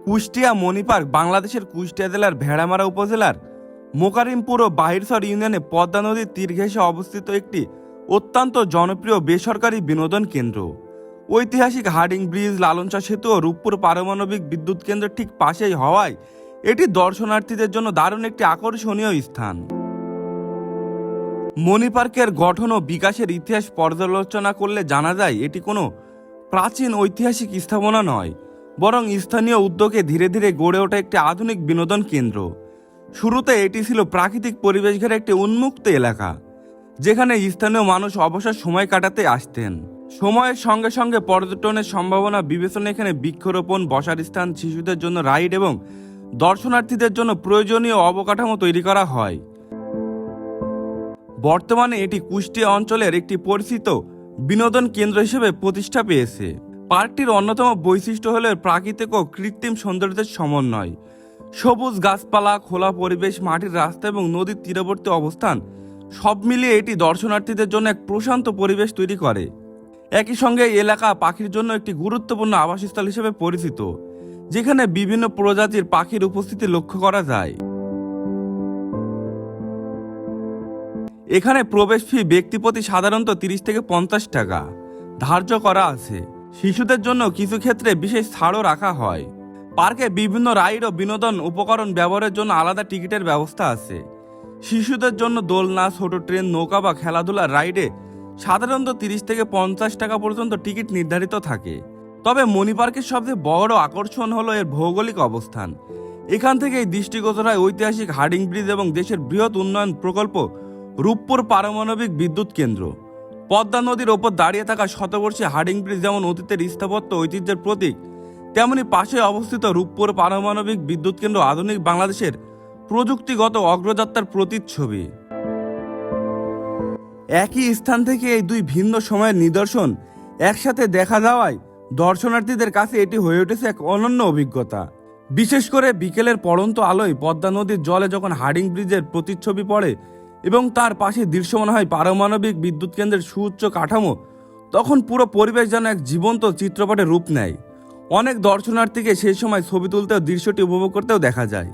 কুষ্টিয়া মণিপার্ক বাংলাদেশের কুষ্টিয়া জেলার ভেড়ামারা উপজেলার মোকারিমপুর ও বাহিরসর ইউনিয়নে পদ্মা নদীর তীর ঘেঁষে অবস্থিত একটি অত্যন্ত জনপ্রিয় বেসরকারি বিনোদন কেন্দ্র। ঐতিহাসিক হার্ডিং ব্রিজ, লালনচা সেতু ও রূপপুর পারমাণবিক বিদ্যুৎ কেন্দ্র ঠিক পাশেই হওয়ায় এটি দর্শনার্থীদের জন্য দারুণ একটি আকর্ষণীয় স্থান। মণিপার্কের গঠন ও বিকাশের ইতিহাস পর্যালোচনা করলে জানা যায় এটি কোনো প্রাচীন ঐতিহাসিক স্থাপনা নয়, বরং স্থানীয় উদ্যোগে ধীরে ধীরে গড়ে ওঠা একটি আধুনিক বিনোদন কেন্দ্র। শুরুতে এটি ছিল প্রাকৃতিক পরিবেশ ঘেরা একটি উন্মুক্ত এলাকা, যেখানে স্থানীয় মানুষ অবসর সময় কাটাতে আসতেন। সময়ের সঙ্গে সঙ্গে পর্যটনের সম্ভাবনা বিবেচনায় এখানে বৃক্ষরোপণ, বসার স্থান, শিশুদের জন্য রাইড এবং দর্শনার্থীদের জন্য প্রয়োজনীয় অবকাঠামো তৈরি করা হয়। বর্তমানে এটি কুষ্টিয়া অঞ্চলের একটি পরিচিত বিনোদন কেন্দ্র হিসেবে প্রতিষ্ঠা পেয়েছে। পার্কটির অন্যতম বৈশিষ্ট্য হল প্রাকৃতিক ও কৃত্রিম সৌন্দর্যের সমন্বয়। সবুজ গাছপালা, খোলা পরিবেশ, মাটির রাস্তা এবং নদীর তীরবর্তী অবস্থান সব মিলিয়ে এটি দর্শনার্থীদের জন্য এক প্রশান্ত পরিবেশ তৈরি করে। একই সঙ্গে এই এলাকা পাখির জন্য একটি গুরুত্বপূর্ণ আবাসস্থল হিসেবে পরিচিত, যেখানে বিভিন্ন প্রজাতির পাখির উপস্থিতি লক্ষ্য করা যায়। এখানে প্রবেশ ফি ব্যক্তিপ্রতি সাধারণত 30 থেকে 50 টাকা ধার্য করা আছে। শিশুদের জন্য কিছু ক্ষেত্রে বিশেষ ছাড়ও রাখা হয়। পার্কে বিভিন্ন রাইড ও বিনোদন উপকরণ ব্যবহারের জন্য আলাদা টিকিটের ব্যবস্থা আছে। শিশুদের জন্য দোলনা, ছোট ট্রেন, নৌকা বা খেলাধুলার রাইডে সাধারণত 30 থেকে 50 টাকা পর্যন্ত টিকিট নির্ধারিত থাকে। তবে মণিপার্কের সবচেয়ে বড় আকর্ষণ হলো এর ভৌগোলিক অবস্থান। এখান থেকেই দৃষ্টিগোচর হয় ঐতিহাসিক হার্ডিং ব্রিজ এবং দেশের বৃহৎ উন্নয়ন প্রকল্প রূপপুর পারমাণবিক বিদ্যুৎ কেন্দ্র। পদ্মা নদীর ওপর দাঁড়িয়ে থাকা শতবর্ষী হার্ডিং ব্রিজ যেমন অতীতের স্থাপত্য ঐতিহ্যের প্রতীক, তেমনি পাশে অবস্থিত রূপপুর পারমাণবিক বিদ্যুৎ কেন্দ্র আধুনিক বাংলাদেশের প্রযুক্তিগত অগ্রযাত্রার প্রতিচ্ছবি। একই স্থান থেকে এই দুই ভিন্ন সময়ের নিদর্শন একসাথে দেখা যাওয়ায় দর্শনার্থীদের কাছে এটি হয়ে উঠেছে এক অনন্য অভিজ্ঞতা। বিশেষ করে বিকেলের পড়ন্ত আলোয় পদ্মা নদীর জলে যখন হার্ডিং ব্রিজের প্রতিচ্ছবি পড়ে এবং তার পাশে দৃশ্যমান হয় পারমাণবিক বিদ্যুৎ কেন্দ্রের সুউচ্চ কাঠামো, তখন পুরো পরিবেশ যেন এক জীবন্ত চিত্রপটে রূপ নেয়। অনেক দর্শনার্থীকে সেই সময় ছবি তুলতেও দৃশ্যটি উপভোগ করতেও দেখা যায়।